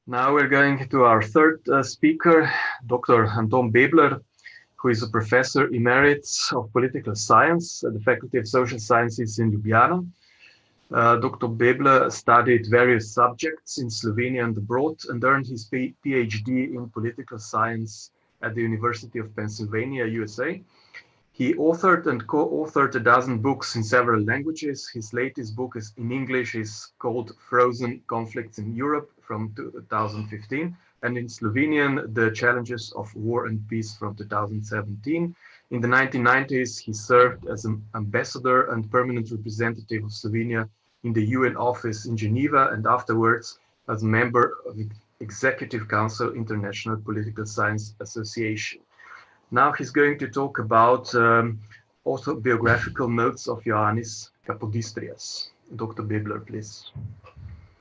Now we're going to our third speaker, Dr. Anton Bebler, who is a professor emeritus of political science at the Faculty of Social Sciences in Ljubljana. Dr. Bebler studied various subjects in Slovenia and abroad and earned his PhD in political science at the University of Pennsylvania, USA. He authored and co-authored a dozen books in several languages. His latest book in English is called Frozen Conflicts in Europe from 2015, and in Slovenian, The Challenges of War and Peace from 2017. In the 1990s, he served as an ambassador and permanent representative of Slovenia in the UN office in Geneva, and afterwards as a member of the Executive Council International Political Science Association. Now he's going to talk about autobiographical notes of Ioannis Kapodistrias. Dr. Bebler, please.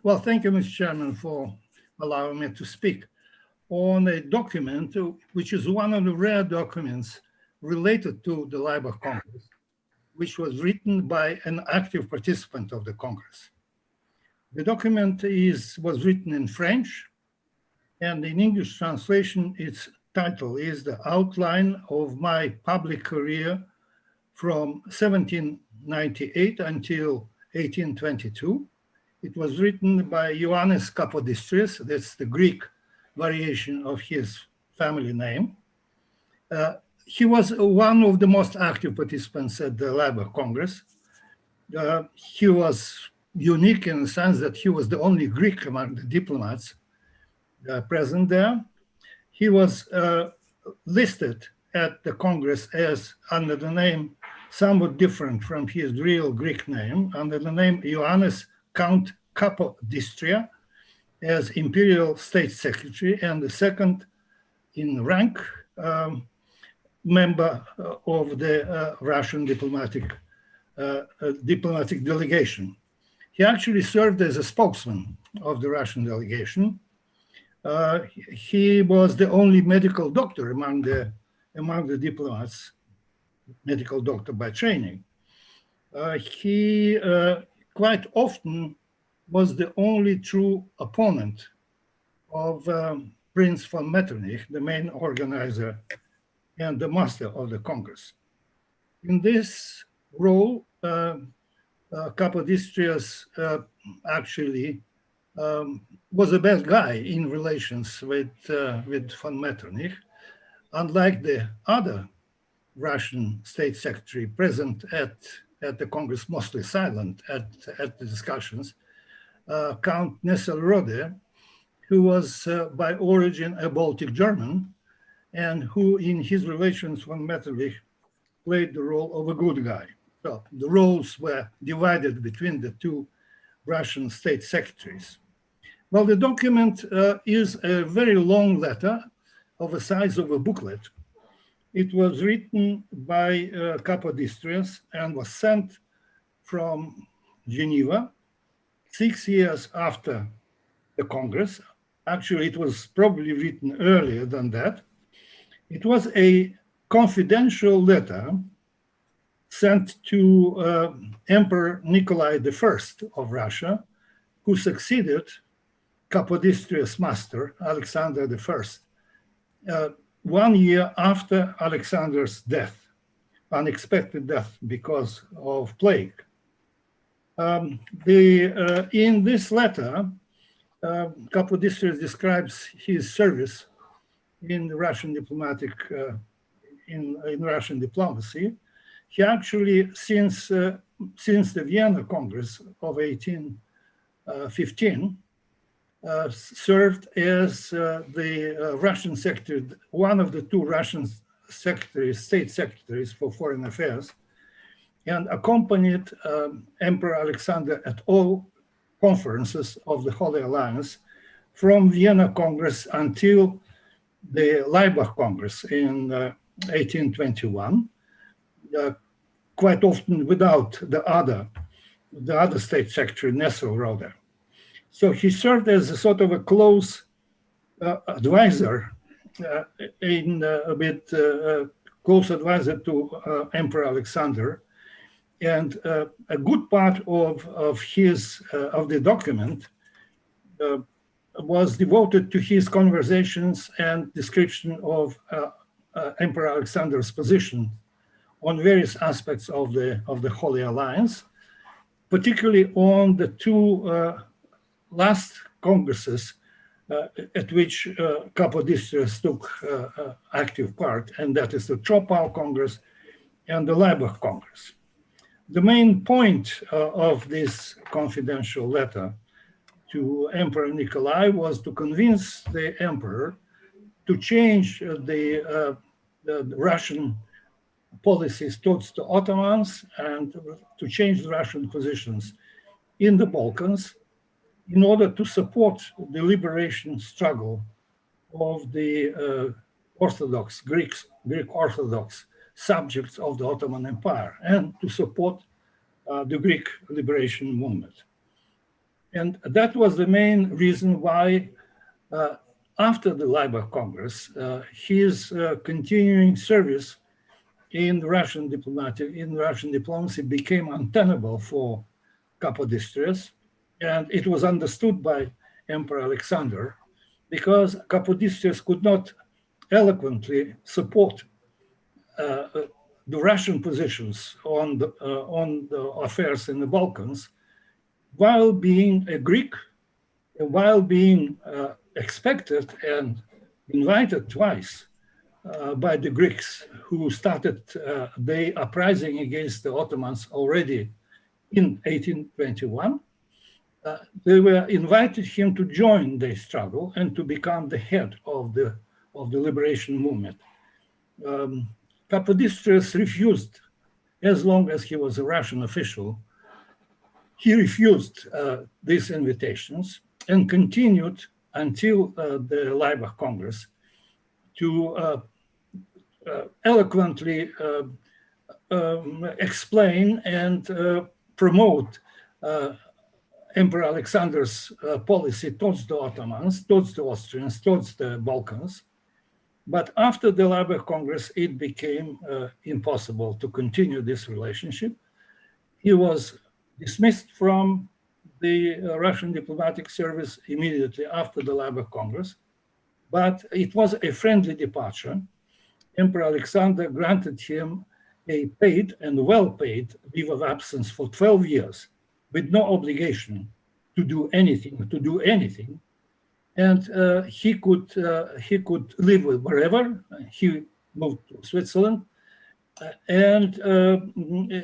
Well, thank you, Mr. Chairman, for allowing me to speak on a document which is one of the rare documents related to the Laibach Congress, which was written by an active participant of the Congress. The document was written in French, and in English translation, its title is The Outline of My Public Career from 1798 until 1822. It was written by Ioannis Kapodistrias, that's the Greek variation of his family name. He was one of the most active participants at the Laibach Congress. He was unique in the sense that he was the only Greek among the diplomats present there. He was listed at the Congress as under the name somewhat different from his real Greek name, under the name Ioannis Count Kapodistrias as Imperial State Secretary and the second in rank member of the Russian diplomatic delegation. He actually served as a spokesman of the Russian delegation. He was the only medical doctor among the diplomats, medical doctor by training. He quite often was the only true opponent of Prince von Metternich, the main organizer and the master of the Congress. In this role, Kapodistrias actually was a bad guy in relations with von Metternich. Unlike the other Russian state secretary present at the Congress, mostly silent at the discussions, Count Nesselrode, who was by origin a Baltic German, and who in his relations with Metternich played the role of a good guy. So the roles were divided between the two Russian state secretaries. Well, the document is a very long letter of the size of a booklet. It was written by Kapodistrias and was sent from Geneva 6 years after the Congress. Actually, it was probably written earlier than that. It was a confidential letter sent to Emperor Nikolai I of Russia, who succeeded Kapodistrias' master, Alexander I, 1 year after Alexander's death, unexpected death because of plague. In this letter, Kapodistrias describes his service in the Russian in Russian diplomacy. He actually, since the Vienna Congress of 1815, served as the Russian secretary, one of the two Russian secretaries, state secretaries for foreign affairs, and accompanied Emperor Alexander at all conferences of the Holy Alliance from Vienna Congress until the Laibach Congress in 1821, quite often without the other state secretary, Nesselrode. So he served as a sort of a close advisor, close advisor to Emperor Alexander, and a good part of the document was devoted to his conversations and description of Emperor Alexander's position on various aspects of the Holy Alliance, particularly on the two last congresses at which Kapodistrias took active part, and that is the Tropau Congress and the Laibach Congress. The main point of this confidential letter to Emperor Nikolai was to convince the emperor to change the Russian policies towards the Ottomans and to change the Russian positions in the Balkans in order to support the liberation struggle of the Greek Orthodox subjects of the Ottoman Empire and to support the Greek liberation movement. And that was the main reason why, after the Laibach Congress, his continuing service in Russian diplomacy became untenable for Kapodistrias, and it was understood by Emperor Alexander because Kapodistrias could not eloquently support the Russian positions on the affairs in the Balkans, while being a Greek, while being expected and invited twice by the Greeks who started the uprising against the Ottomans already in 1821. They were invited him to join the struggle and to become the head of the liberation movement. Kapodistrias refused, as long as he was a Russian official, he refused these invitations and continued until the Laibach Congress to eloquently explain and promote Emperor Alexander's policy towards the Ottomans, towards the Austrians, towards the Balkans. But after the Laibach Congress, it became impossible to continue this relationship. He was dismissed from the Russian diplomatic service immediately after the Laibach Congress, but it was a friendly departure. Emperor Alexander granted him a paid and well-paid leave of absence for 12 years with no obligation to do anything. And he could live wherever. He moved to Switzerland, and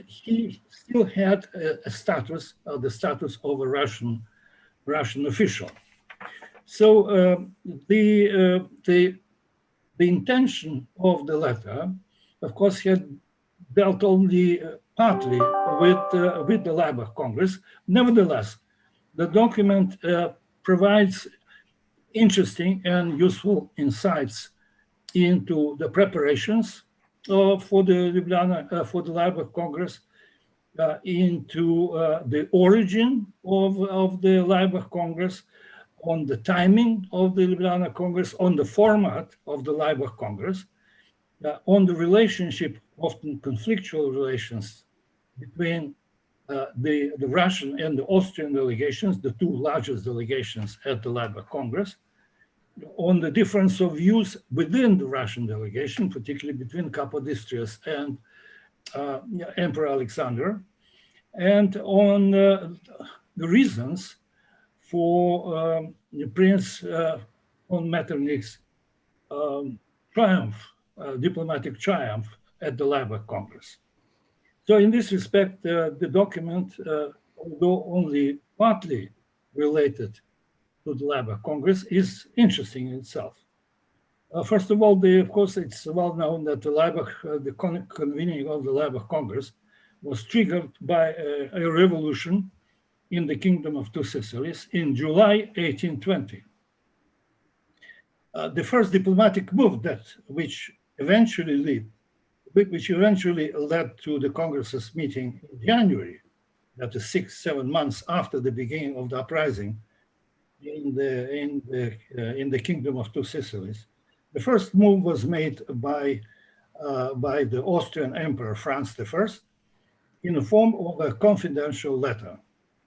he still had a status, the status of a Russian official. So the intention of the letter, of course, had dealt only partly with the Laibach Congress. Nevertheless, the document provides interesting and useful insights into the preparations for the Laibach Congress, into the origin of the Laibach Congress, on the timing of the Ljubljana Congress, on the format of the Laibach Congress, on the relationship, often conflictual relations between the Russian and the Austrian delegations, the two largest delegations at the Laibach Congress, on the difference of views within the Russian delegation, particularly between Kapodistrias and Emperor Alexander, and on the reasons for Prince von Metternich's diplomatic triumph at the Laibach Congress. So in this respect, the document, although only partly related to the Laibach Congress, is interesting in itself. First of all, of course, it's well known that the convening of the Laibach Congress was triggered by a revolution in the Kingdom of Two Sicilies in July 1820. The first diplomatic move which eventually led to the Congress's meeting in January, that is 6-7 months after the beginning of the uprising in the Kingdom of Two Sicilies. The first move was made by the Austrian Emperor Franz I in the form of a confidential letter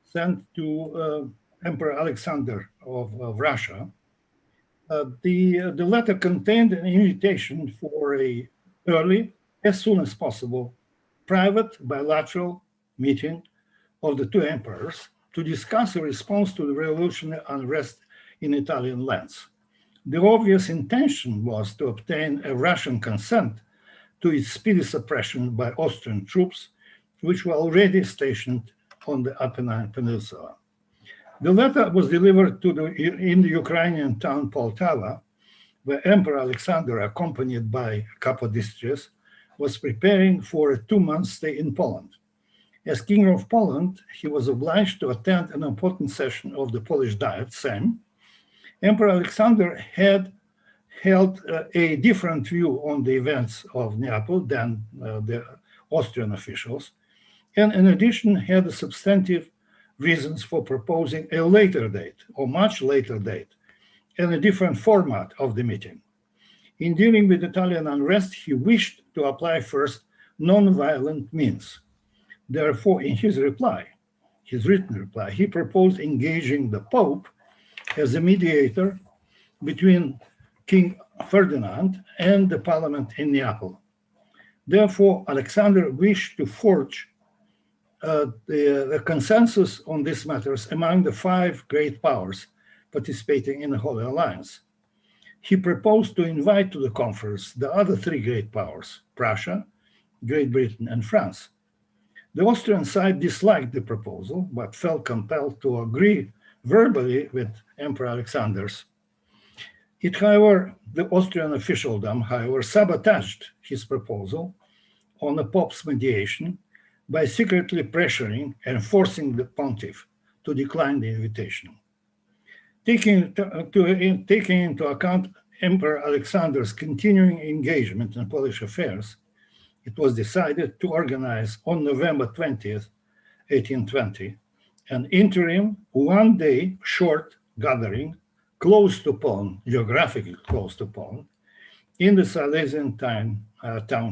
sent to Emperor Alexander of Russia, the letter contained an invitation for a early, as soon as possible, private bilateral meeting of the two emperors to discuss a response to the revolutionary unrest in Italian lands. The obvious intention was to obtain a Russian consent to its speedy suppression by Austrian troops, which were already stationed on the Apennine Peninsula. The letter was delivered in the Ukrainian town Poltava, where Emperor Alexander, accompanied by Kapodistrias, was preparing for a 2-month stay in Poland. As King of Poland, he was obliged to attend an important session of the Polish Diet, Sejm. Emperor Alexander had held a different view on the events of Neapel than the Austrian officials, and in addition had substantive reasons for proposing a later date, or much later date, and a different format of the meeting. In dealing with Italian unrest, he wished to apply first non-violent means. Therefore, in his written reply, he proposed engaging the Pope as a mediator between King Ferdinand and the parliament in Neapel. Therefore, Alexander wished to forge the consensus on these matters among the 5 great powers participating in the Holy Alliance. He proposed to invite to the conference the other 3 great powers, Prussia, Great Britain, and France. The Austrian side disliked the proposal, but felt compelled to agree verbally with Emperor Alexander's. The Austrian officialdom, however, sabotaged his proposal on the Pope's mediation by secretly pressuring and forcing the pontiff to decline the invitation. Taking into account Emperor Alexander's continuing engagement in Polish affairs, it was decided to organize on November 20th, 1820, an interim 1-day short gathering close to Poland, geographically close to Poland, in the Silesian town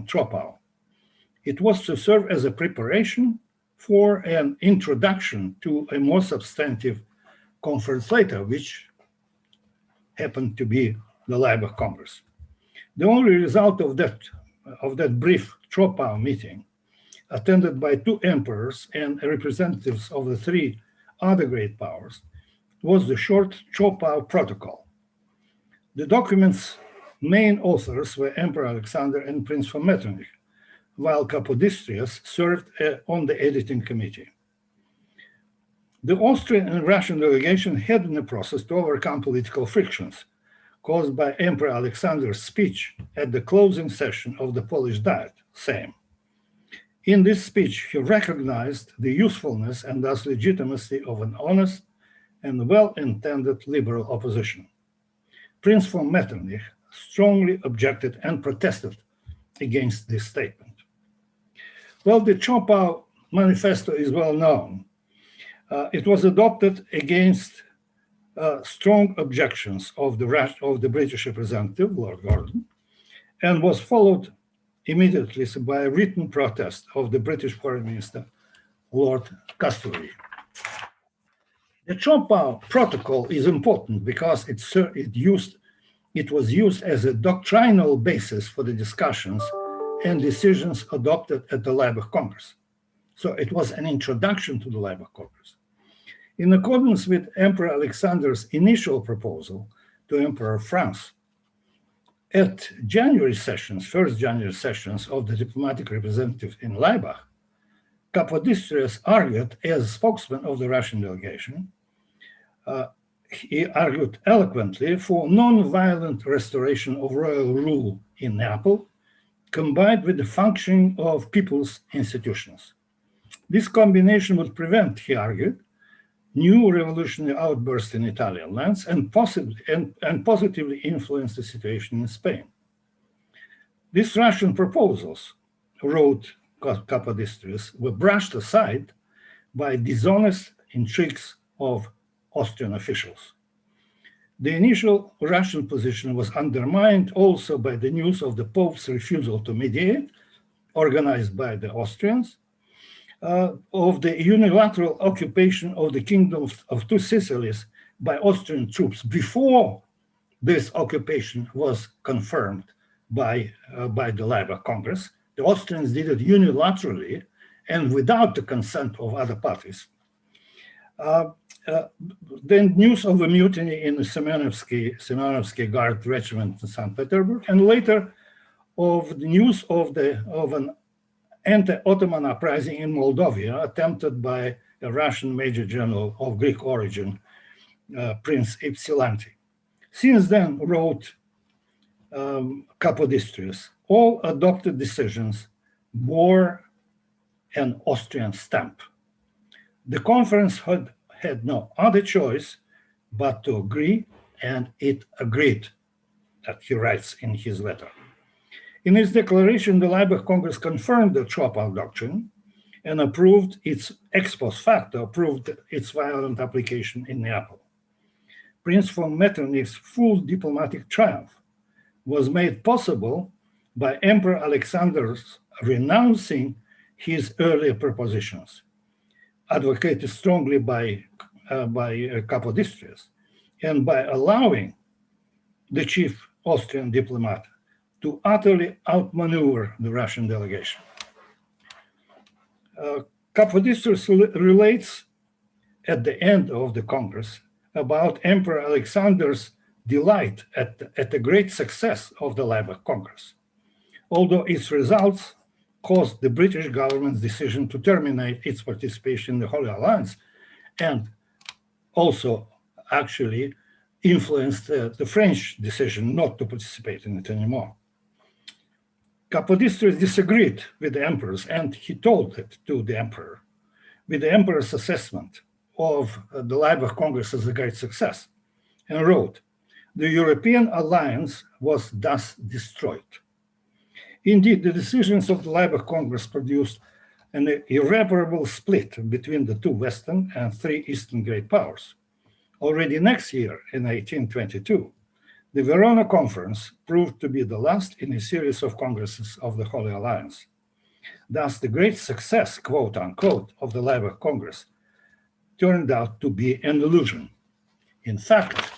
Troppau. It was to serve as a preparation for an introduction to a more substantive conference later, which happened to be the Laibach Congress. The only result of that brief Troppau meeting, attended by 2 emperors and representatives of the 3 other great powers, was the short Troppau Protocol. The document's main authors were Emperor Alexander and Prince von Metternich, while Kapodistrias served on the editing committee. The Austrian and Russian delegation had in the process to overcome political frictions caused by Emperor Alexander's speech at the closing session of the Polish Diet, Sejm. In this speech, he recognized the usefulness and thus legitimacy of an honest and well-intended liberal opposition. Prince von Metternich strongly objected and protested against this statement. Well, the Troppau Manifesto is well known. It was adopted against strong objections of the British representative, Lord Gordon, and was followed immediately by a written protest of the British Foreign Minister, Lord Castlereagh. The Troppau Protocol is important because it was used as a doctrinal basis for the discussions and decisions adopted at the Laibach Congress. So it was an introduction to the Laibach Congress. In accordance with Emperor Alexander's initial proposal to Emperor of France, at first January sessions of the diplomatic representatives in Laibach, Kapodistrias argued as spokesman of the Russian delegation. He argued eloquently for non-violent restoration of royal rule in Neapel, combined with the functioning of people's institutions. This combination would prevent, he argued, new revolutionary outbursts in Italian lands and positively influence the situation in Spain. These Russian proposals, wrote Kapodistrias, were brushed aside by dishonest intrigues of Austrian officials. The initial Russian position was undermined also by the news of the Pope's refusal to mediate, organized by the Austrians, of the unilateral occupation of the kingdom of 2 Sicilies by Austrian troops before this occupation was confirmed by the Labour Congress. The Austrians did it unilaterally and without the consent of other parties. Then news of a mutiny in the Semyonovsky Guard Regiment in St. Petersburg, and later of the news of an anti-Ottoman uprising in Moldavia attempted by a Russian major general of Greek origin, Prince Ypsilanti. Since then, wrote Kapodistrias, all adopted decisions bore an Austrian stamp. The conference had no other choice but to agree, and it agreed, that he writes in his letter. In his declaration, the Labour Congress confirmed the Troppau doctrine and approved its ex post facto, approved its violent application in Neapel. Prince von Metternich's full diplomatic triumph was made possible by Emperor Alexander's renouncing his earlier propositions, advocated strongly by Kapodistrias, and by allowing the chief Austrian diplomat to utterly outmaneuver the Russian delegation. Kapodistrias relates at the end of the Congress about Emperor Alexander's delight at the great success of the Labour Congress, although its results caused the British government's decision to terminate its participation in the Holy Alliance, and also actually influenced the French decision not to participate in it anymore. Kapodistrias disagreed with the emperors, and he told it to the emperor, with the emperor's assessment of the Labour Congress as a great success, and wrote, "The European alliance was thus destroyed." Indeed, the decisions of the Labour Congress produced an irreparable split between the two Western and three Eastern great powers. Already next year, in 1822, the Verona Conference proved to be the last in a series of congresses of the Holy Alliance. Thus, the great success, quote unquote, of the Labour Congress turned out to be an illusion. In fact,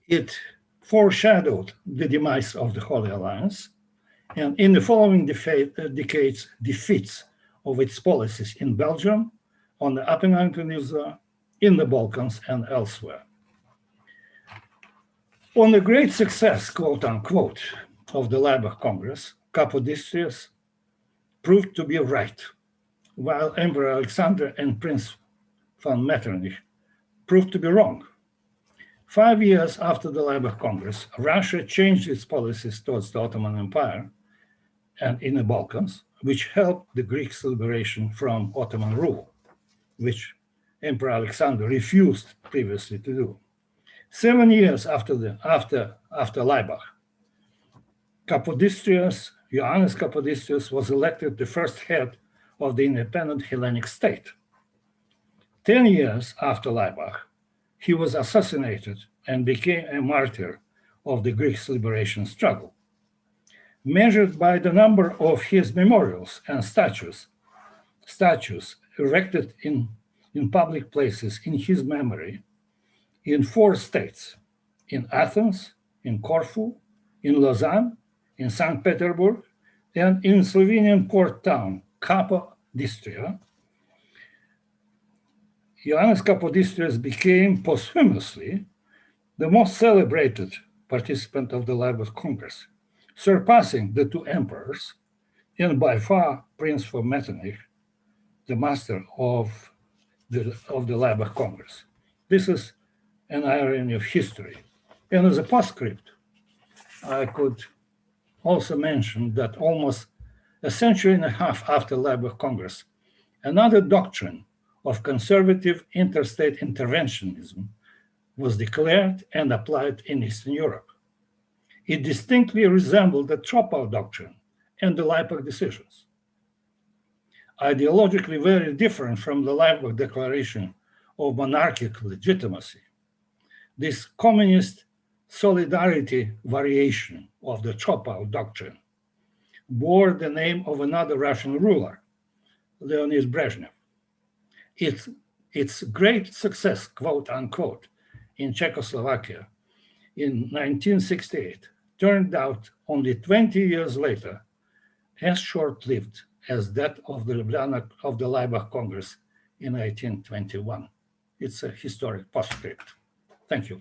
it foreshadowed the demise of the Holy Alliance, and in the following decades, defeats of its policies in Belgium, on the Apennine Peninsula, in the Balkans, and elsewhere. On the great success, quote unquote, of the Labour Congress, Kapodistrias proved to be right, while Emperor Alexander and Prince von Metternich proved to be wrong. 5 years after the Labour Congress, Russia changed its policies towards the Ottoman Empire and in the Balkans, which helped the Greeks' liberation from Ottoman rule, which Emperor Alexander refused previously to do. 7 years after Laibach, Ioannis Kapodistrias was elected the first head of the independent Hellenic state. 10 years after Laibach, he was assassinated and became a martyr of the Greeks' liberation struggle. Measured by the number of his memorials and statues erected in public places in his memory in 4 states, in Athens, in Corfu, in Lausanne, in St. Petersburg, and in Slovenian port town, Kapodistria, Ioannis Kapodistrias became posthumously the most celebrated participant of the Labour Congress, surpassing the 2 emperors, and by far Prince von Metternich, the master of the Labour Congress. This is an irony of history. And as a postscript, I could also mention that almost a century and a half after Labour Congress, another doctrine of conservative interstate interventionism was declared and applied in Eastern Europe. It distinctly resembled the Troppau doctrine and the Laibach decisions. Ideologically very different from the Laibach declaration of monarchical legitimacy, this communist solidarity variation of the Troppau doctrine bore the name of another Russian ruler, Leonid Brezhnev, its great success, quote unquote, in Czechoslovakia in 1968 turned out only 20 years later as short-lived as that of the Laibach Congress in 1821. It's a historic postscript. Thank you.